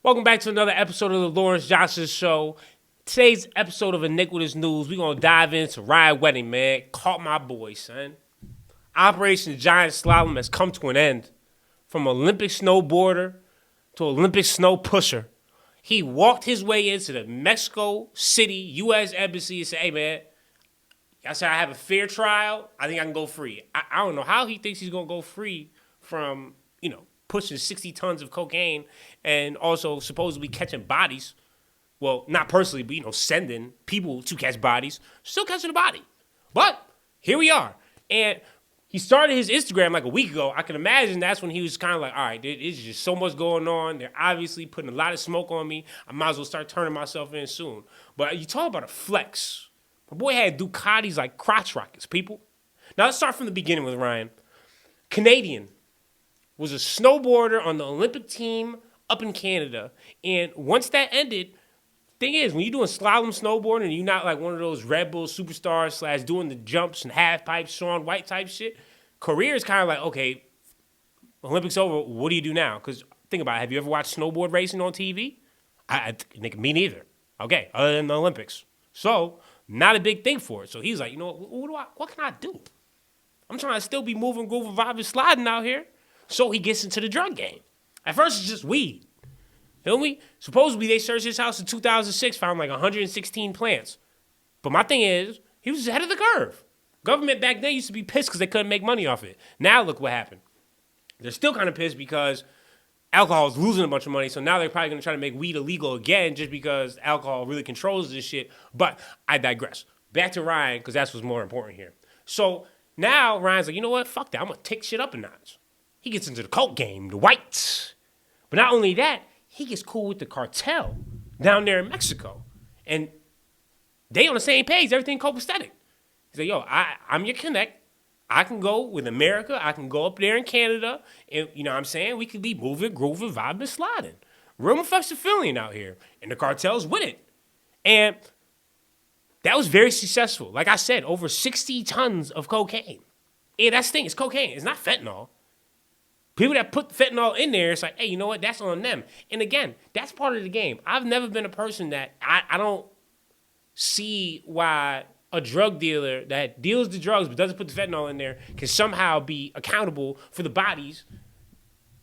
Welcome back to another episode of the Lawrence Johnson Show. Today's episode of Iniquitous News, we're going to dive into Ryan Wedding, man. Caught my boy, son. Operation Giant Slalom has come to an end. From Olympic snowboarder to Olympic snow pusher. He walked his way into the Mexico City U.S. Embassy and said, hey, man, I said I have a fair trial. I think I can go free. I don't know how he thinks he's going to go free from, pushing 60 tons of cocaine and also supposedly catching bodies. Well, not personally, but, sending people to catch bodies. Still catching a body. But here we are. And he started his Instagram like a week ago. I can imagine that's when he was kind of like, all right, there's just so much going on. They're obviously putting a lot of smoke on me. I might as well start turning myself in soon. But you talk about a flex. My boy had Ducatis like crotch rockets, people. Now let's start from the beginning with Ryan. Canadian. Was a snowboarder on the Olympic team up in Canada. And once that ended, thing is, when you're doing slalom snowboarding and you're not like one of those Red Bull superstars / doing the jumps and half pipes, Shaun White type shit, career is kind of like, okay, Olympics over, what do you do now? Because think about it, have you ever watched snowboard racing on TV? Me neither. Okay, other than the Olympics. So, not a big thing for it. So he's like, what can I do? I'm trying to still be moving, grooving, vibing, sliding out here. So he gets into the drug game. At first, it's just weed. Feel me? Supposedly, they searched his house in 2006, found like 116 plants. But my thing is, he was ahead of the curve. Government back then used to be pissed because they couldn't make money off it. Now, look what happened. They're still kind of pissed because alcohol is losing a bunch of money. So now they're probably going to try to make weed illegal again just because alcohol really controls this shit. But I digress. Back to Ryan, because that's what's more important here. So now Ryan's like, you know what? Fuck that. I'm going to take shit up a notch. He gets into the coke game, the whites. But not only that, he gets cool with the cartel down there in Mexico. And they on the same page, everything copacetic. He's like, yo, I'm your connect. I can go with America. I can go up there in Canada. And you know what I'm saying? We could be moving, grooving, vibing, sliding. Real Mephistophelian out here. And the cartel's with it. And that was very successful. Like I said, over 60 tons of cocaine. Yeah, that's the thing. It's cocaine. It's not fentanyl. People that put fentanyl in there, it's like, hey, you know what? That's on them. And again, that's part of the game. I've never been a person that I don't see why a drug dealer that deals the drugs but doesn't put the fentanyl in there can somehow be accountable for the bodies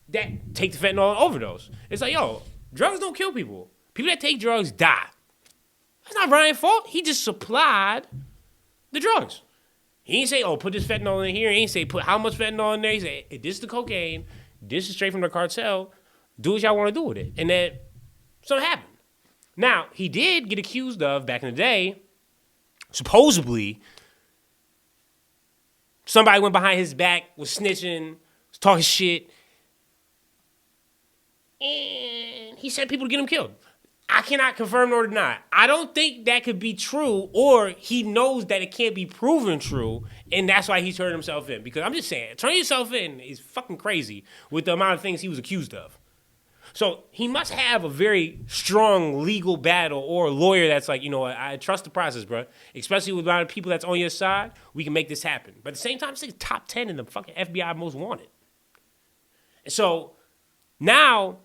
that take the fentanyl and overdose. It's like, yo, drugs don't kill people. People that take drugs die. That's not Ryan's fault. He just supplied the drugs. He didn't say, oh, put this fentanyl in here. He didn't say, put how much fentanyl in there. He said, hey, this is the cocaine. This is straight from the cartel. Do what y'all want to do with it. And then something happened. Now, he did get accused of, back in the day, supposedly, somebody went behind his back, was snitching, was talking shit, and he sent people to get him killed. I cannot confirm nor deny. I don't think that could be true, or he knows that it can't be proven true, and that's why he turned himself in. Because I'm just saying, turning yourself in is fucking crazy with the amount of things he was accused of. So he must have a very strong legal battle or a lawyer that's like, you know what, I trust the process, bro. Especially with a lot of people that's on your side, we can make this happen. But at the same time, it's like top 10 in the fucking FBI most wanted. And so now,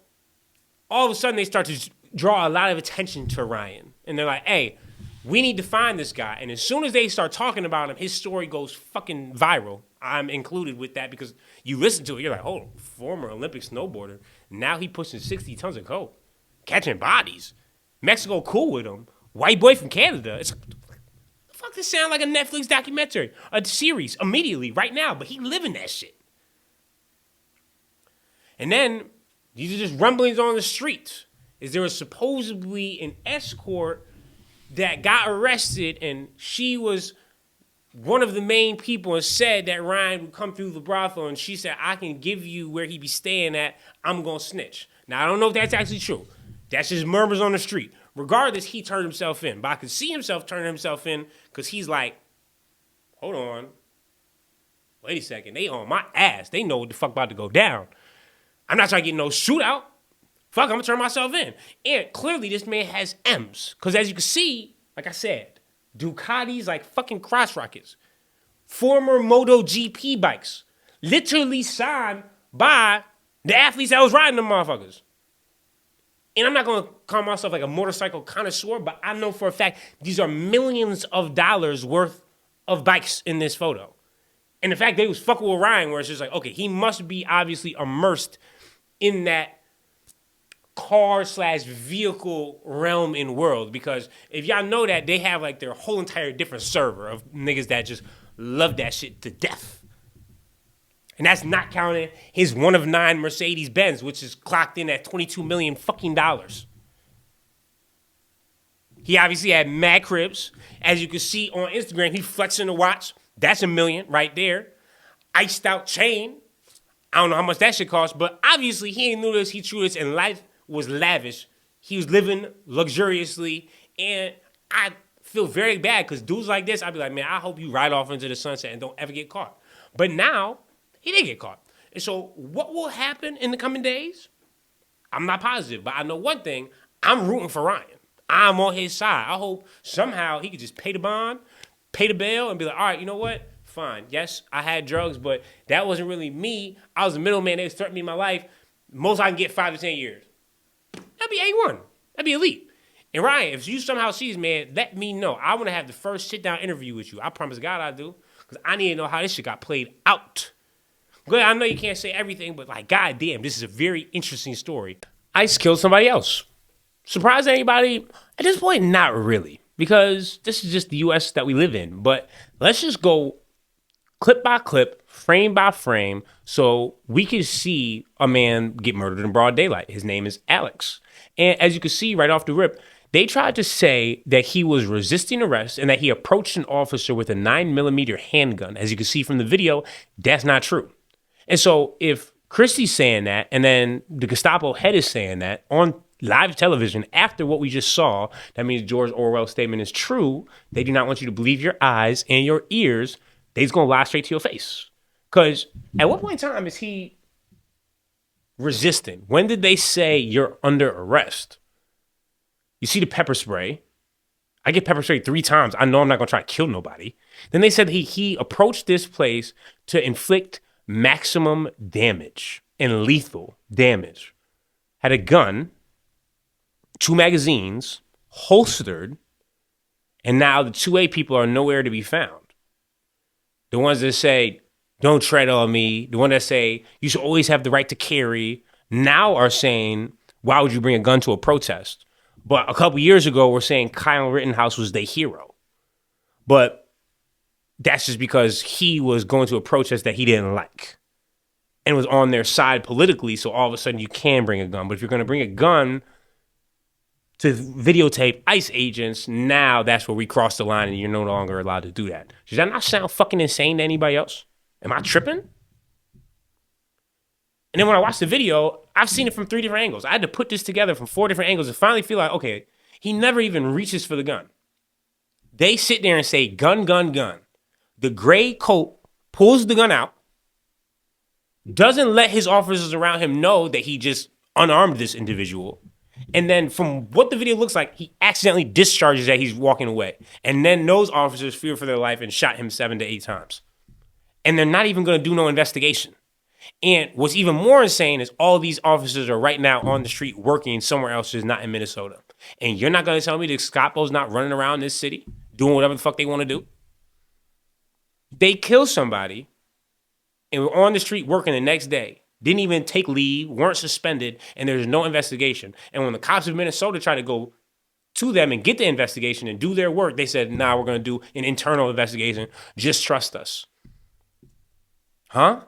all of a sudden, they start to draw a lot of attention to Ryan. And they're like, hey, we need to find this guy. And as soon as they start talking about him, his story goes fucking viral. I'm included with that because you listen to it, you're like, oh, former Olympic snowboarder. Now he pushing 60 tons of coke. Catching bodies. Mexico cool with him. White boy from Canada. It's like, the fuck, this sound like a Netflix documentary. A series, immediately, right now. But he living that shit. And then, these are just rumblings on the streets. Is there was supposedly an escort that got arrested, and she was one of the main people and said that Ryan would come through the brothel, and she said, I can give you where he be staying at. I'm going to snitch. Now, I don't know if that's actually true. That's just murmurs on the street. Regardless, he turned himself in. But I could see himself turning himself in because he's like, hold on. Wait a second. They on my ass. They know what the fuck about to go down. I'm not trying to get no shootout. Fuck, I'm going to turn myself in. And clearly this man has M's. Because as you can see, like I said, Ducatis like fucking cross rockets. Former MotoGP bikes. Literally signed by the athletes that was riding them motherfuckers. And I'm not going to call myself like a motorcycle connoisseur, but I know for a fact these are millions of dollars worth of bikes in this photo. And the fact they was fucking with Ryan, where it's just like, okay, he must be obviously immersed in that car/vehicle realm and world. Because if y'all know that, they have like their whole entire different server of niggas that just love that shit to death. And that's not counting his one of 9 Mercedes Benz, which is clocked in at $22 million fucking dollars. He obviously had mad cribs. As you can see on Instagram, he flexing the watch. That's $1 million right there. Iced out chain. I don't know how much that shit cost, but obviously he ain't knew this. He true this, and life was lavish. He was living luxuriously, and I feel very bad because dudes like this, I'd be like, man, I hope you ride off into the sunset and don't ever get caught. But now, he did get caught. And so what will happen in the coming days? I'm not positive, but I know one thing. I'm rooting for Ryan. I'm on his side. I hope somehow he could just pay the bond, pay the bail, and be like, all right, you know what? Fine. Yes, I had drugs, but that wasn't really me. I was a middleman. They was threatening me in my life. Most I can get 5 to 10 years. That'd be A1. That'd be elite. And Ryan, if you somehow see this, man, let me know. I want to have the first sit-down interview with you. I promise God I do. Because I need to know how this shit got played out. Good, I know you can't say everything, but like, goddamn, this is a very interesting story. ICE killed somebody else. Surprise anybody? At this point, not really, because this is just the U.S. that we live in. But let's just go clip by clip, frame by frame, so we can see a man get murdered in broad daylight. His name is Alex. And as you can see right off the rip, they tried to say that he was resisting arrest and that he approached an officer with a 9mm handgun. As you can see from the video, that's not true. And so if Christie's saying that, and then the Gestapo head is saying that on live television after what we just saw, that means George Orwell's statement is true. They do not want you to believe your eyes and your ears. They're just going to lie straight to your face. Because at what point in time is he resisting? When did they say you're under arrest? You see the pepper spray. I get pepper sprayed 3 times. I know I'm not going to try to kill nobody. Then they said he approached this place to inflict maximum damage and lethal damage. Had a gun, 2 magazines, holstered, and now the 2A people are nowhere to be found. The ones that say, don't tread on me, the ones that say, you should always have the right to carry, now are saying, why would you bring a gun to a protest? But a couple years ago, we're saying Kyle Rittenhouse was their hero. But that's just because he was going to a protest that he didn't like and was on their side politically, so all of a sudden you can bring a gun. But if you're going to bring a gun to videotape ICE agents, now that's where we cross the line and you're no longer allowed to do that. Does that not sound fucking insane to anybody else? Am I tripping? And then when I watched the video, I've seen it from 3 different angles. I had to put this together from 4 different angles to finally feel like, okay, he never even reaches for the gun. They sit there and say, gun, gun, gun. The gray coat pulls the gun out, doesn't let his officers around him know that he just unarmed this individual. And then from what the video looks like, he accidentally discharges that he's walking away. And then those officers fear for their life and shot him 7 to 8 times. And they're not even going to do no investigation. And what's even more insane is all these officers are right now on the street working somewhere else, just not in Minnesota. And you're not going to tell me the Gestapo's not running around this city doing whatever the fuck they want to do? They kill somebody and were on the street working the next day. Didn't even take leave, weren't suspended, and there's no investigation. And when the cops of Minnesota tried to go to them and get the investigation and do their work, they said, nah, we're going to do an internal investigation. Just trust us. Huh?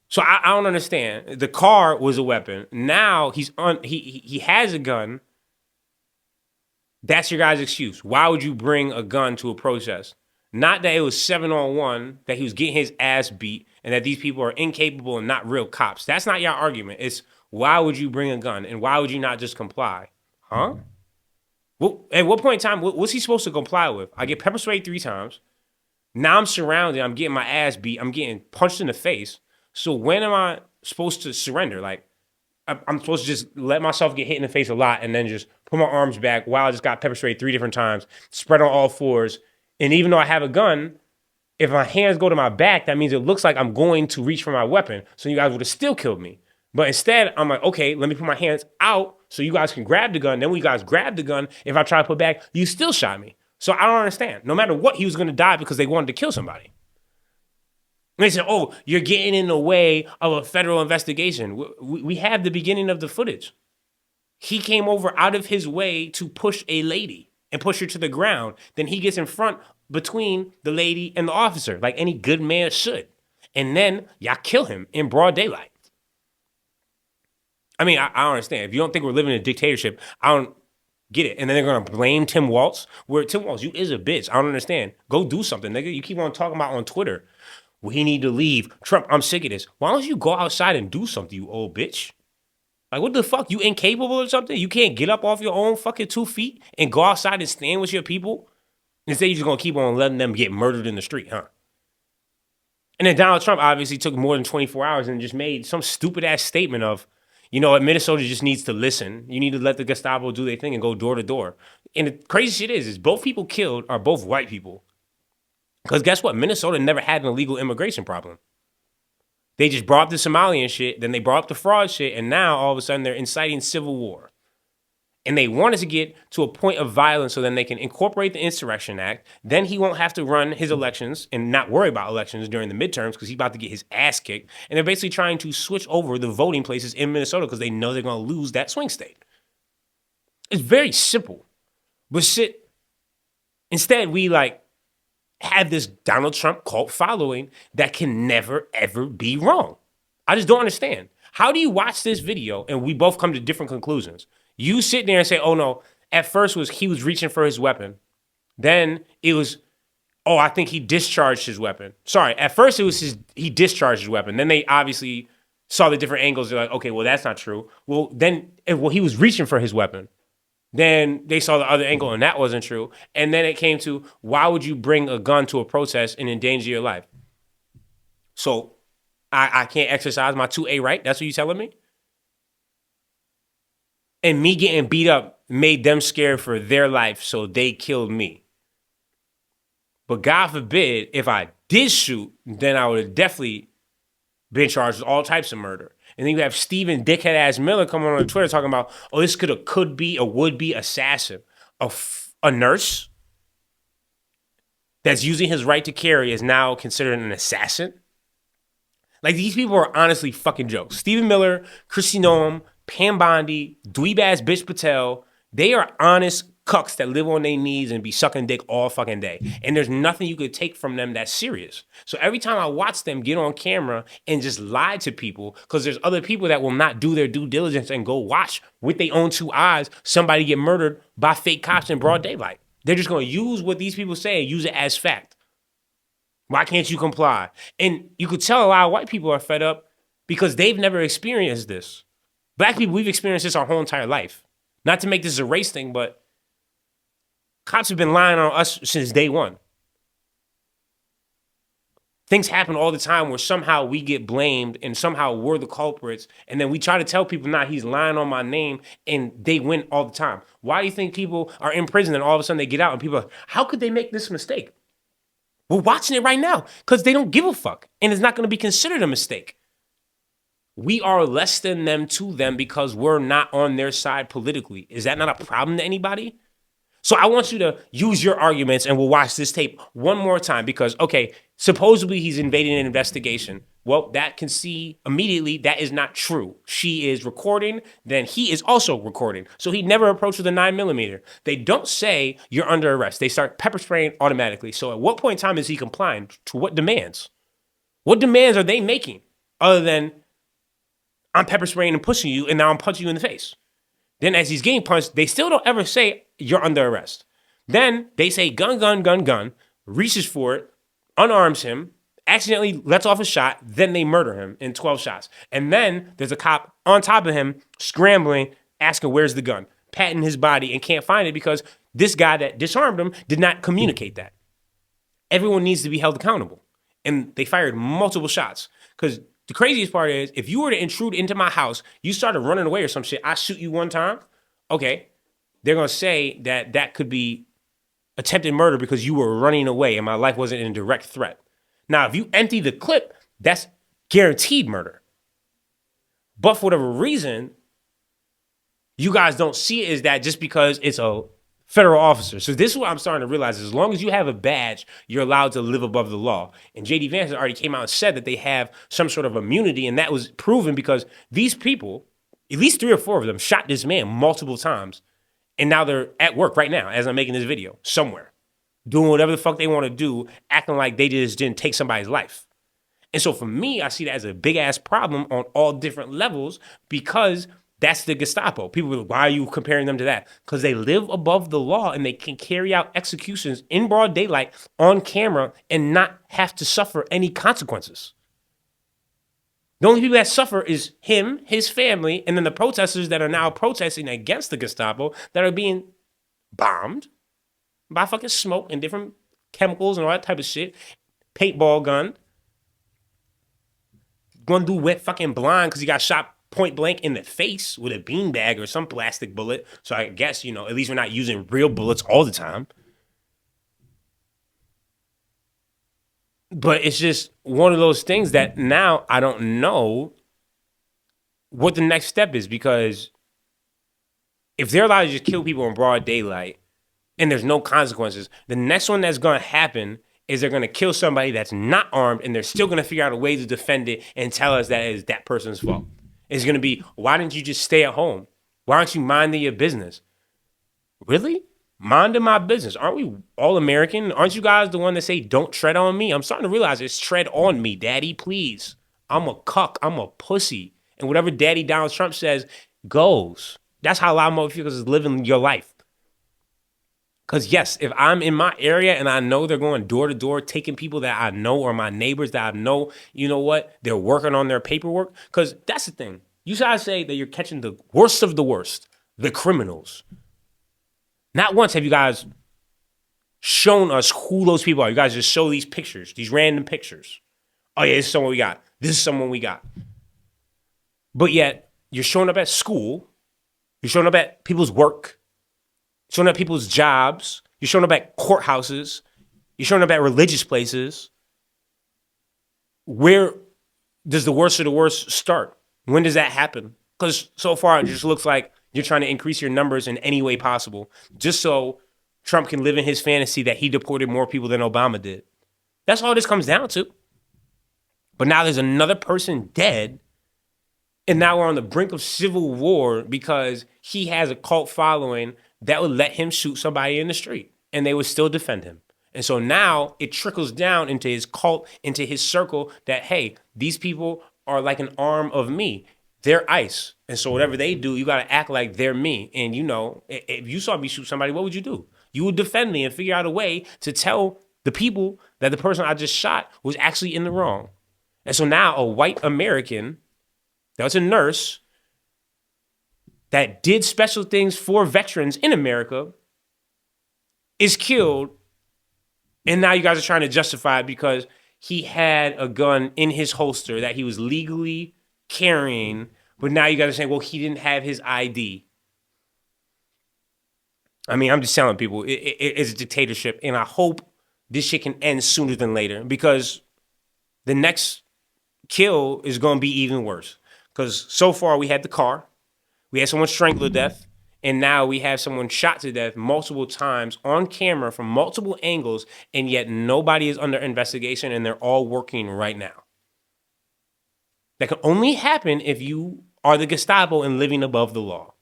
So I don't understand. The car was a weapon. Now he has a gun. That's your guy's excuse. Why would you bring a gun to a protest? Not that it was 7-on-1, that he was getting his ass beat, and that these people are incapable and not real cops. That's not your argument. It's why would you bring a gun, and why would you not just comply? Huh? Well, at what point in time, what's he supposed to comply with? I get pepper sprayed 3 times. Now I'm surrounded. I'm getting my ass beat. I'm getting punched in the face. So when am I supposed to surrender? Like, I'm supposed to just let myself get hit in the face a lot and then just put my arms back while I just got pepper sprayed 3 different times, spread on all 4s. And even though I have a gun, if my hands go to my back, that means it looks like I'm going to reach for my weapon. So you guys would have still killed me. But instead, I'm like, okay, let me put my hands out so you guys can grab the gun. Then when you guys grab the gun, if I try to put back, you still shot me. So I don't understand. No matter what, he was going to die because they wanted to kill somebody. And they said, oh, you're getting in the way of a federal investigation. We have the beginning of the footage. He came over out of his way to push a lady and push her to the ground. Then he gets in front between the lady and the officer, like any good man should. And then y'all kill him in broad daylight. I mean, I don't understand. If you don't think we're living in a dictatorship, I don't get it. And then they're going to blame Tim Walz. Where Tim Walz, you is a bitch. I don't understand. Go do something, nigga. You keep on talking about on Twitter, we need to leave. Trump, I'm sick of this. Why don't you go outside and do something, you old bitch? Like, what the fuck? You incapable or something? You can't get up off your own fucking 2 feet and go outside and stand with your people? Instead, you're just going to keep on letting them get murdered in the street, huh? And then Donald Trump obviously took more than 24 hours and just made some stupid-ass statement of, you know what, Minnesota just needs to listen. You need to let the Gestapo do their thing and go door to door. And the crazy shit is both people killed are both white people. Because guess what? Minnesota never had an illegal immigration problem. They just brought up the Somalian shit, then they brought up the fraud shit, and now all of a sudden they're inciting civil war. And they wanted to get to a point of violence so then they can incorporate the Insurrection Act. Then he won't have to run his elections and not worry about elections during the midterms because he's about to get his ass kicked. And they're basically trying to switch over the voting places in Minnesota because they know they're going to lose that swing state. It's very simple. But shit, instead we have this Donald Trump cult following that can never, ever be wrong. I just don't understand. How do you watch this video and we both come to different conclusions? You sit there and say, oh no, at first he was reaching for his weapon. Then it was, oh, I think he discharged his weapon. Sorry, at first it was he discharged his weapon. Then they obviously saw the different angles. They're like, okay, well, that's not true. Well, he was reaching for his weapon. Then they saw the other angle and that wasn't true. And then it came to, why would you bring a gun to a protest and endanger your life? So I can't exercise my 2A right? That's what you're telling me? And me getting beat up made them scared for their life, so they killed me. But God forbid, if I did shoot, then I would have definitely been charged with all types of murder. And then you have Stephen Dickhead ass Miller coming on Twitter talking about, oh, this could be a would-be assassin. A nurse that's using his right to carry is now considered an assassin. Like, these people are honestly fucking jokes. Stephen Miller, Chrissy Noam, Pam Bondi, dweeb-ass bitch Patel, they are honest cucks that live on their knees and be sucking dick all fucking day. And there's nothing you could take from them that's serious. So every time I watch them get on camera and just lie to people, because there's other people that will not do their due diligence and go watch with their own 2 eyes somebody get murdered by fake cops in broad daylight. They're just going to use what these people say and use it as fact. Why can't you comply? And you could tell a lot of white people are fed up because they've never experienced this. Black people, we've experienced this our whole entire life. Not to make this a race thing, but cops have been lying on us since day one. Things happen all the time where somehow we get blamed and somehow we're the culprits. And then we try to tell people, nah, he's lying on my name, and they win all the time. Why do you think people are in prison and all of a sudden they get out and people are, how could they make this mistake? We're watching it right now because they don't give a fuck. And it's not going to be considered a mistake. We are less than them to them because we're not on their side politically. Is that not a problem to anybody? So I want you to use your arguments and we'll watch this tape one more time because, okay, supposedly he's invading an investigation. Well, that can see immediately that is not true. She is recording, then he is also recording. So he never approached with a 9mm. They don't say you're under arrest. They start pepper spraying automatically. So at what point in time is he complying to what demands? What demands are they making other than I'm pepper spraying and pushing you and now I'm punching you in the face? Then as he's getting punched, they still don't ever say you're under arrest. Then they say gun, reaches for it, unarms him, accidentally lets off a shot, then they murder him in 12 shots. And then there's a cop on top of him scrambling, asking where's the gun, patting his body and can't find it because this guy that disarmed him did not communicate that. Everyone needs to be held accountable. And they fired multiple shots because the craziest part is, if you were to intrude into my house, you started running away or some shit, I shoot you one time, okay, they're going to say that that could be attempted murder because you were running away and my life wasn't in direct threat. Now, if you empty the clip, that's guaranteed murder. But for whatever reason, you guys don't see it as that just because it's a federal officer. So this is what I'm starting to realize. As long as you have a badge, you're allowed to live above the law. And J.D. Vance already came out and said that they have some sort of immunity, and that was proven because these people, at least 3 or 4 of them, shot this man multiple times. And now they're at work right now as I'm making this video, somewhere, doing whatever the fuck they want to do, acting like they just didn't take somebody's life. And so for me, I see that as a big-ass problem on all different levels because that's the Gestapo. People are like, why are you comparing them to that? Because they live above the law and they can carry out executions in broad daylight on camera and not have to suffer any consequences. The only people that suffer is him, his family, and then the protesters that are now protesting against the Gestapo that are being bombed by fucking smoke and different chemicals and all that type of shit. Paintball gun. One dude went fucking blind because he got shot point blank in the face with a beanbag or some plastic bullet. So I guess, at least we're not using real bullets all the time. But it's just one of those things that now I don't know what the next step is, because if they're allowed to just kill people in broad daylight and there's no consequences, the next one that's going to happen is they're going to kill somebody that's not armed and they're still going to figure out a way to defend it and tell us that it is that person's fault. It's going to be, why didn't you just stay at home? Why aren't you minding your business? Really? Minding my business. Aren't we all American? Aren't you guys the one that say, don't tread on me? I'm starting to realize it's tread on me, daddy, please. I'm a cuck. I'm a pussy. And whatever daddy Donald Trump says goes. That's how a lot of motherfuckers is living your life. Because yes, if I'm in my area and I know they're going door to door, taking people that I know or my neighbors that I know, you know what? They're working on their paperwork. Because that's the thing. You guys say that you're catching the worst of the worst, the criminals. Not once have you guys shown us who those people are. You guys just show these pictures, these random pictures. Oh yeah, this is someone we got. This is someone we got. But yet, you're showing up at school. You're showing up at people's work. You're showing up at people's jobs. You're showing up at courthouses. You're showing up at religious places. Where does the worst of the worst start? When does that happen? Because so far, it just looks like you're trying to increase your numbers in any way possible, just so Trump can live in his fantasy that he deported more people than Obama did. That's all this comes down to. But now there's another person dead, and now we're on the brink of civil war because he has a cult following that would let him shoot somebody in the street, and they would still defend him. And so now it trickles down into his cult, into his circle, that, hey, these people are like an arm of me. They're ICE. And so whatever they do, you got to act like they're me. And, if you saw me shoot somebody, what would you do? You would defend me and figure out a way to tell the people that the person I just shot was actually in the wrong. And so now a white American that was a nurse that did special things for veterans in America is killed. And now you guys are trying to justify it because he had a gun in his holster that he was legally carrying, but now you guys are saying, well, he didn't have his ID. I mean, I'm just telling people, it's a dictatorship, and I hope this shit can end sooner than later, because the next kill is going to be even worse. Because so far we had the car, we had someone strangled to death, and now we have someone shot to death multiple times on camera from multiple angles, and yet nobody is under investigation, and they're all working right now. That can only happen if you are the Gestapo and living above the law.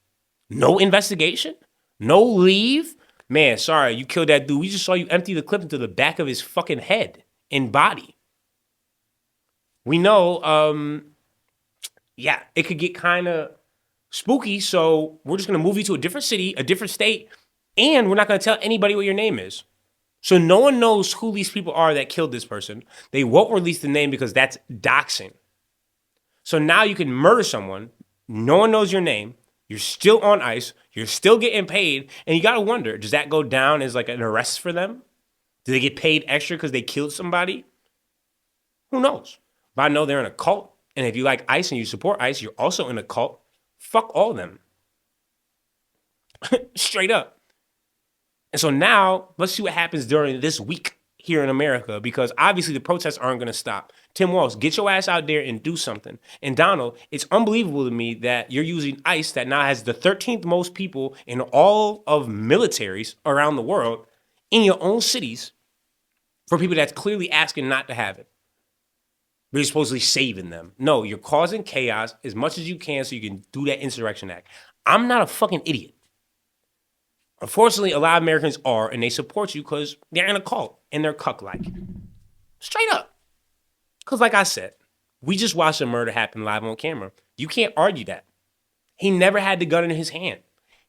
No investigation? No leave? Man, sorry, you killed that dude. We just saw you empty the clip into the back of his fucking head and body. We know, it could get kind of spooky, so we're just going to move you to a different city, a different state, and we're not going to tell anybody what your name is. So no one knows who these people are that killed this person. They won't release the name because that's doxing. So now you can murder someone, no one knows your name, you're still on ICE, you're still getting paid, and you got to wonder, does that go down as like an arrest for them? Do they get paid extra because they killed somebody? Who knows? But I know they're in a cult, and if you like ICE and you support ICE, you're also in a cult. Fuck all of them. Straight up. And so now, let's see what happens during this week here in America because obviously the protests aren't going to stop. Tim Walz, get your ass out there and do something. And Donald, it's unbelievable to me that you're using ICE that now has the 13th most people in all of militaries around the world in your own cities for people that's clearly asking not to have it. But you're supposedly saving them. No, you're causing chaos as much as you can so you can do that insurrection act. I'm not a fucking idiot. Unfortunately, a lot of Americans are, and they support you because they're in a cult and they're cuck-like. Straight up. Because like I said, we just watched a murder happen live on camera. You can't argue that. He never had the gun in his hand.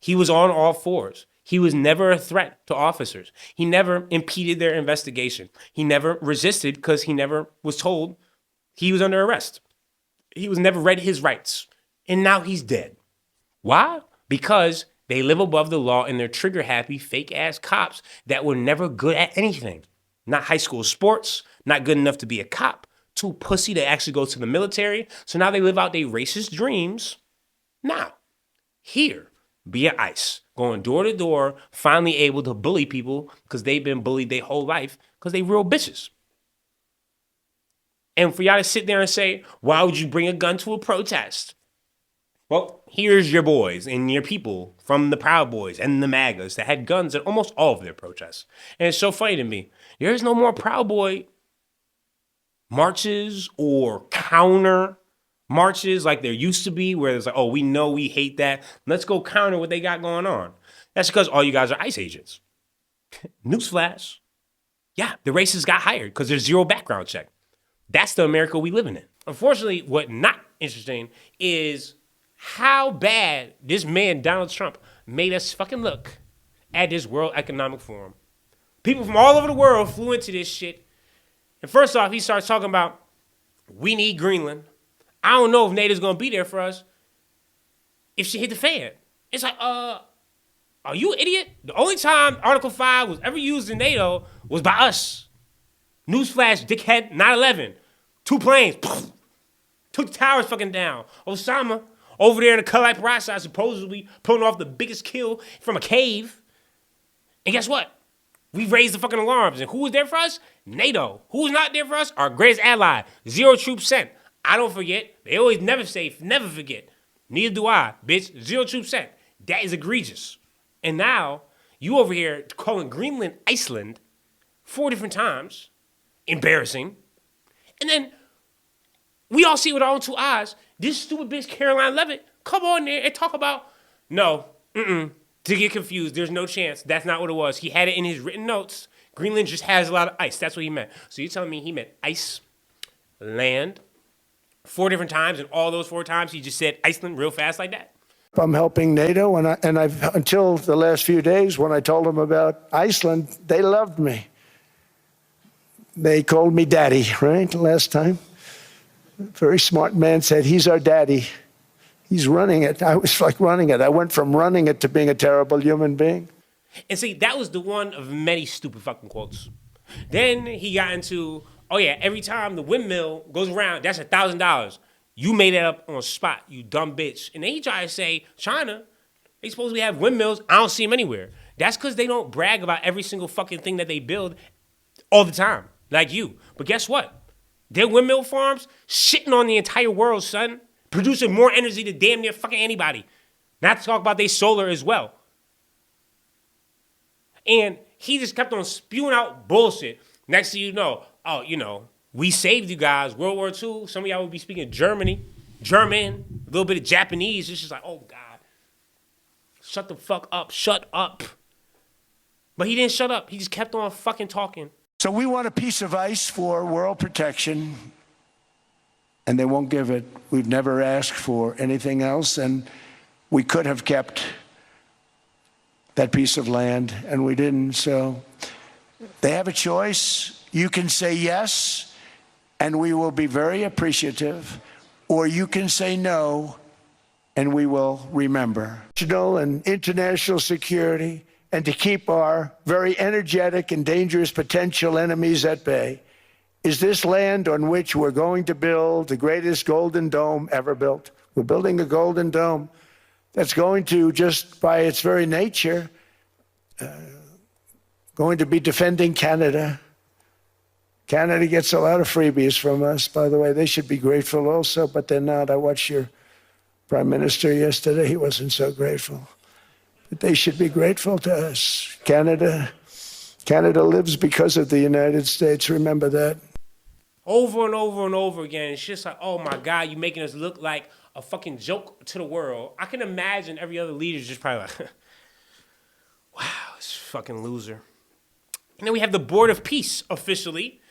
He was on all fours. He was never a threat to officers. He never impeded their investigation. He never resisted because he never was told he was under arrest. He was never read his rights. And now he's dead. Why? Because they live above the law and they're trigger-happy, fake-ass cops that were never good at anything. Not high school sports, not good enough to be a cop, too pussy to actually go to the military. So now they live out their racist dreams. Now, here, be ICE, going door to door, finally able to bully people because they've been bullied their whole life because they real bitches. And for y'all to sit there and say, why would you bring a gun to a protest? Well, here's your boys and your people from the Proud Boys and the MAGAs that had guns at almost all of their protests. And it's so funny to me. There's no more Proud Boy marches or counter marches like there used to be where it's like, oh, we know we hate that. Let's go counter what they got going on. That's because all you guys are ICE agents. Newsflash. Yeah, the racists got hired because there's zero background check. That's the America we living in. Unfortunately, what not interesting is how bad this man, Donald Trump, made us fucking look at this World Economic Forum. People from all over the world flew into this shit. And first off, he starts talking about, we need Greenland. I don't know if NATO's going to be there for us if shit hit the fan. It's like, are you an idiot? The only time Article 5 was ever used in NATO was by us. Newsflash, dickhead, 9/11. 2 planes. Took the towers fucking down. Osama over there in the Kalai Parasite, supposedly pulling off the biggest kill from a cave. And guess what? We raised the fucking alarms. And who was there for us? NATO. Who was not there for us? Our greatest ally. 0 troops sent. I don't forget. They always never say, never forget. Neither do I, bitch. 0 troops sent. That is egregious. And now, you over here calling Greenland Iceland 4 different times. Embarrassing. And then, we all see with our own 2 eyes, this stupid bitch Caroline Levitt come on there and talk about, no, to get confused, there's no chance. That's not what it was. He had it in his written notes. Greenland just has a lot of ice. That's what he meant. So you're telling me he meant ice, land, 4 different times, and all those 4 times he just said Iceland real fast like that? I'm helping NATO, and I've until the last few days when I told them about Iceland, they loved me. They called me daddy, right, last time. Very smart man said, he's our daddy. He's running it. I was like running it. I went from running it to being a terrible human being. And see, that was the one of many stupid fucking quotes. Then he got into, oh yeah, every time the windmill goes around, that's $1,000. You made it up on the spot, you dumb bitch. And then he tried to say, China, they supposedly have windmills. I don't see them anywhere. That's because they don't brag about every single fucking thing that they build all the time, like you. But guess what? Their windmill farms shitting on the entire world, son. Producing more energy than damn near fucking anybody. Not to talk about their solar as well. And he just kept on spewing out bullshit. Next thing you know, oh, you know, we saved you guys. World War II, some of y'all would be speaking German, a little bit of Japanese. It's just like, oh, God. Shut the fuck up. Shut up. But he didn't shut up. He just kept on fucking talking. So we want a piece of ice for world protection, and they won't give it. We've never asked for anything else, and we could have kept that piece of land, and we didn't. So they have a choice. You can say yes, and we will be very appreciative, or you can say no, and we will remember. National and international security, and to keep our very energetic and dangerous potential enemies at bay, is this land on which we're going to build the greatest golden dome ever built. We're building a golden dome that's going to, just by its very nature, going to be defending Canada Canada gets a lot of freebies from us, by the way. They should be grateful also, but they're not. I watched your prime minister yesterday. He wasn't so grateful. But they should be grateful to us. Canada lives because of the United States. Remember that. Over and over and over again. It's just like, oh my God, you're making us look like a fucking joke to the world. I can imagine every other leader's just probably like, wow, this fucking loser. And then we have the Board of Peace officially.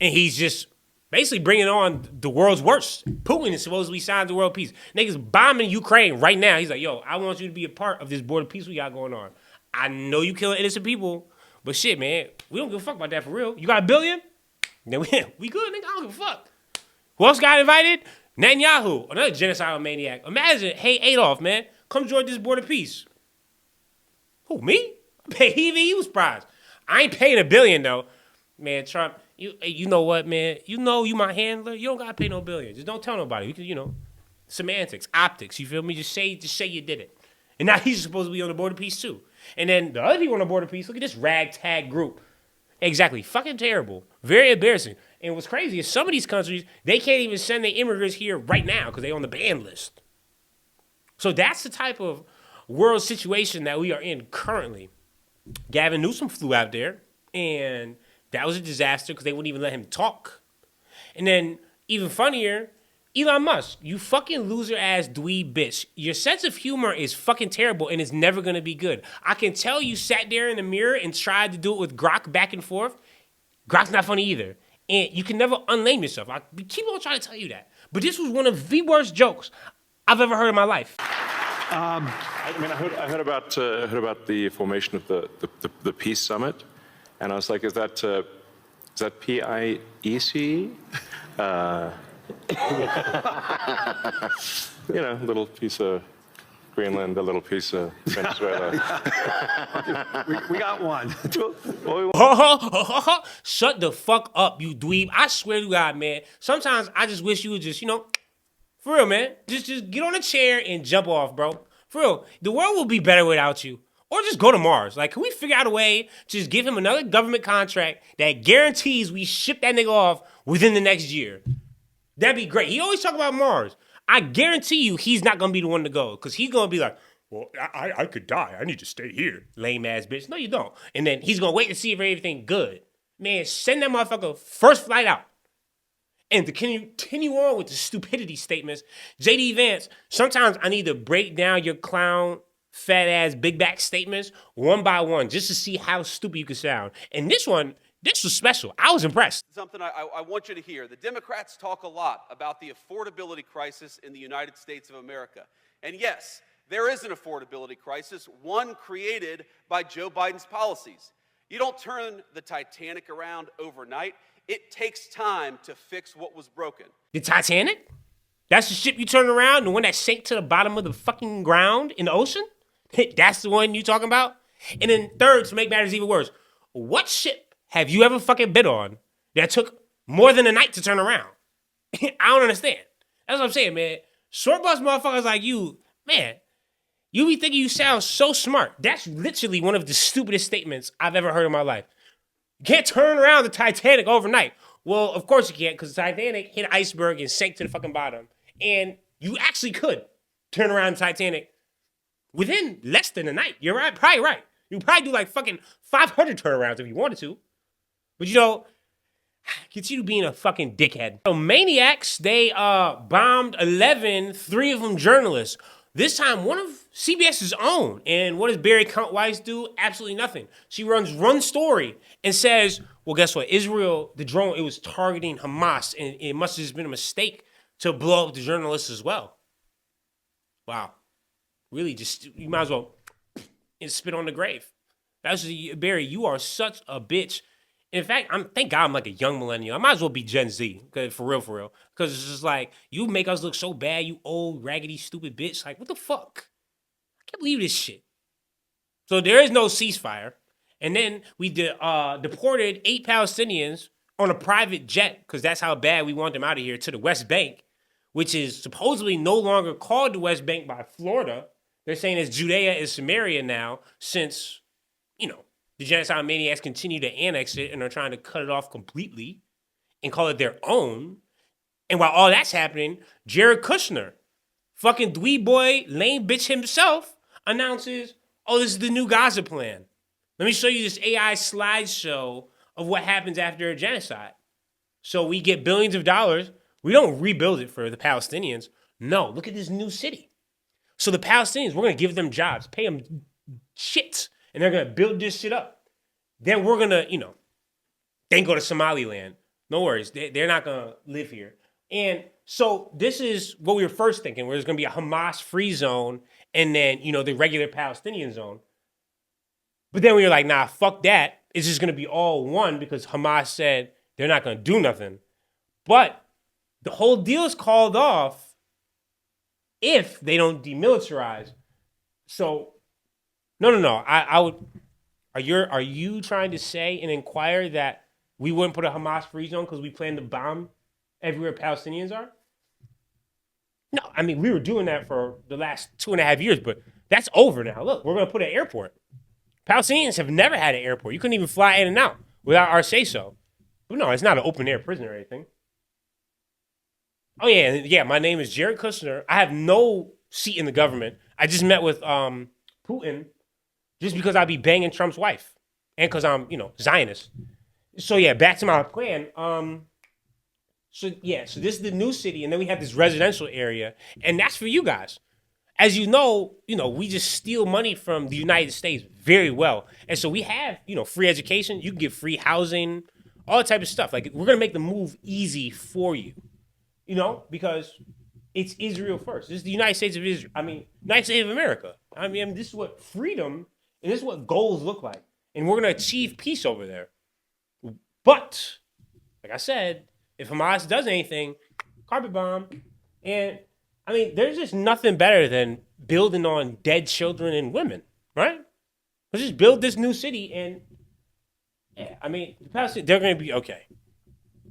And he's just basically bringing on the world's worst. Putin is supposedly signed the world peace. Niggas bombing Ukraine right now. He's like, yo, I want you to be a part of this Board of Peace we got going on. I know you killing innocent people, but shit, man, we don't give a fuck about that for real. You got $1 billion? Then we good, nigga. I don't give a fuck. Who else got invited? Netanyahu, another genocidal maniac. Imagine, hey, Adolf, man, come join this Board of Peace. Who, me? He was surprised. I ain't paying $1 billion, though. Man, Trump, you know what, man? You know you my handler. You don't gotta pay no $1 billion. Just don't tell nobody. We can, semantics, optics. You feel me? Just say you did it. And now he's supposed to be on the Board of Peace too. And then the other people on the Board of Peace. Look at this ragtag group. Exactly, fucking terrible. Very embarrassing. And what's crazy is some of these countries they can't even send their immigrants here right now because they're on the ban list. So that's the type of world situation that we are in currently. Gavin Newsom flew out there and that was a disaster because they wouldn't even let him talk. And then, even funnier, Elon Musk, you fucking loser-ass dweeb bitch. Your sense of humor is fucking terrible and it's never going to be good. I can tell you sat there in the mirror and tried to do it with Grok back and forth. Grok's not funny either. And you can never unlame yourself. I keep on trying to tell you that. But this was one of the worst jokes I've ever heard in my life. I heard about the formation of the Peace Summit. And I was like, is that PIEC? A little piece of Greenland, a little piece of Venezuela. we got one. Shut the fuck up, you dweeb. I swear to God, man. Sometimes I just wish you would just, for real, man. Just get on a chair and jump off, bro. For real. The world will be better without you. Or just go to Mars. Like, can we figure out a way to just give him another government contract that guarantees we ship that nigga off within the next year? That'd be great. He always talk about Mars. I guarantee you he's not going to be the one to go. Because he's going to be like, well, I could die. I need to stay here. Lame ass bitch. No, you don't. And then he's going to wait to see if everything good. Man, send that motherfucker first flight out. And to continue on with the stupidity statements, JD Vance, sometimes I need to break down your clown fat ass big back statements one by one just to see how stupid you can sound. And this was special. I was impressed. Something I want you to hear. The Democrats talk a lot about the affordability crisis in the United States of America. And yes, there is an affordability crisis, one created by Joe Biden's policies. You don't turn the Titanic around overnight. It takes time to fix what was broken. The Titanic? That's the ship you turn around, the one that sank to the bottom of the fucking ground in the ocean? That's the one you talking about? And then third, to make matters even worse, what ship have you ever fucking been on that took more than a night to turn around? I don't understand. That's what I'm saying, man. Short bus motherfuckers like you, man, you be thinking you sound so smart. That's literally one of the stupidest statements I've ever heard in my life. You can't turn around the Titanic overnight. Well, of course you can't, because the Titanic hit an iceberg and sank to the fucking bottom. And you actually could turn around the Titanic within less than a night. You're right, probably right. You could probably do like fucking 500 turnarounds if you wanted to. But continue being a fucking dickhead. So maniacs, they bombed 3 of them journalists. This time, one of CBS's own. And what does Barry Weiss do? Absolutely nothing. She runs Run Story and says, well, guess what? Israel, the drone, it was targeting Hamas, and it must have just been a mistake to blow up the journalists as well. Wow. Really, you might as well spit on the grave. That's just, Barry, you are such a bitch. In fact, thank God I'm like a young millennial. I might as well be Gen Z, for real. Because it's just like, you make us look so bad, you old, raggedy, stupid bitch. Like, what the fuck? I can't believe this shit. So there is no ceasefire. And then we deported 8 Palestinians on a private jet, because that's how bad we want them out of here, to the West Bank, which is supposedly no longer called the West Bank by Florida. They're saying it's Judea and Samaria now, since, the genocide maniacs continue to annex it and are trying to cut it off completely. and call it their own. And while all that's happening, Jared Kushner, fucking dweeb boy, lame bitch himself, announces, oh, this is the new Gaza plan. Let me show you this AI slideshow of what happens after a genocide. So we get billions of dollars. We don't rebuild it for the Palestinians. No, look at this new city. So the Palestinians, we're going to give them jobs, pay them shit, and they're going to build this shit up. Then we're going to, then go to Somaliland. No worries. They're not going to live here. And so this is what we were first thinking, where there's going to be a Hamas-free zone and then, the regular Palestinian zone. But then we were like, nah, fuck that. It's just going to be all one because Hamas said they're not going to do nothing. But the whole deal is called off if they don't demilitarize. So, no. I would. Are you trying to say and inquire that we wouldn't put a Hamas-free zone because we plan to bomb everywhere Palestinians are? No, I mean, we were doing that for the last 2.5 years, but that's over now. Look, we're going to put an airport. Palestinians have never had an airport. You couldn't even fly in and out without our say-so. But no, it's not an open-air prison or anything. Oh, yeah, my name is Jared Kushner. I have no seat in the government. I just met with Putin just because I'd be banging Trump's wife and because I'm, Zionist. So, yeah, back to my plan. So this is the new city, and then we have this residential area, and that's for you guys. As you know, we just steal money from the United States very well. And so we have, free education. You can get free housing, all that type of stuff. Like, we're going to make the move easy for you, because it's Israel first. This is the United States of Israel. United States of America. This is what freedom, and this is what goals look like. And we're going to achieve peace over there. But, like I said, if Hamas does anything, carpet bomb. And, there's just nothing better than building on dead children and women, right? Let's just build this new city and, they're going to be okay.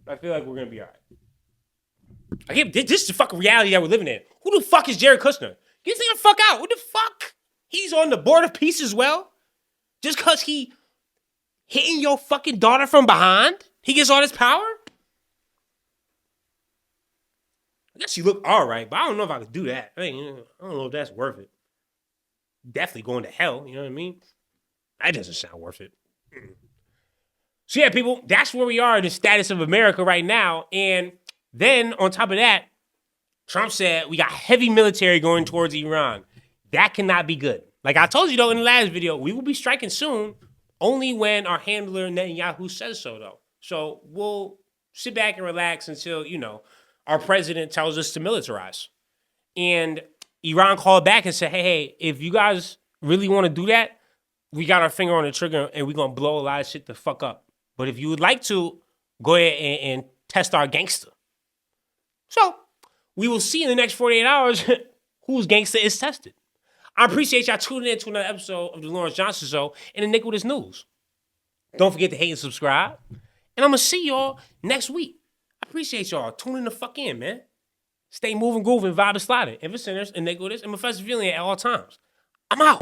I feel like we're going to be all right. This is the fucking reality that we're living in. Who the fuck is Jared Kushner? Get this nigga the fuck out. What the fuck? He's on the board of peace as well? Just because he hitting your fucking daughter from behind? He gets all this power? I guess you look all right, but I don't know if I could do that. I don't know if that's worth it. Definitely going to hell, you know what I mean? That doesn't sound worth it. So yeah, people, that's where we are in the status of America right now. And then on top of that, Trump said we got heavy military going towards Iran. That cannot be good. Like I told you though in the last video, we will be striking soon, only when our handler Netanyahu says so though. So we'll sit back and relax until, our president tells us to militarize. And Iran called back and said, hey, if you guys really want to do that, we got our finger on the trigger and we're going to blow a lot of shit the fuck up. But if you would like to, go ahead and test our gangster. So we will see in the next 48 hours whose gangster is tested. I appreciate y'all tuning in to another episode of the Lawrence Johnson Show and Iniquitous News. Don't forget to hate and subscribe. And I'm going to see y'all next week. I appreciate y'all tuning the fuck in, man. Stay moving, grooving, vibe and sliding. Ever sinners, iniquitous, and Professor Feeling at all times. I'm out.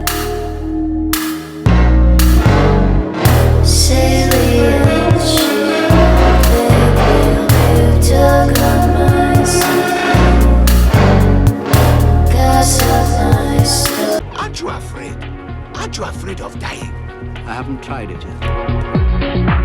Aren't you afraid? Aren't you afraid of dying? I haven't tried it yet.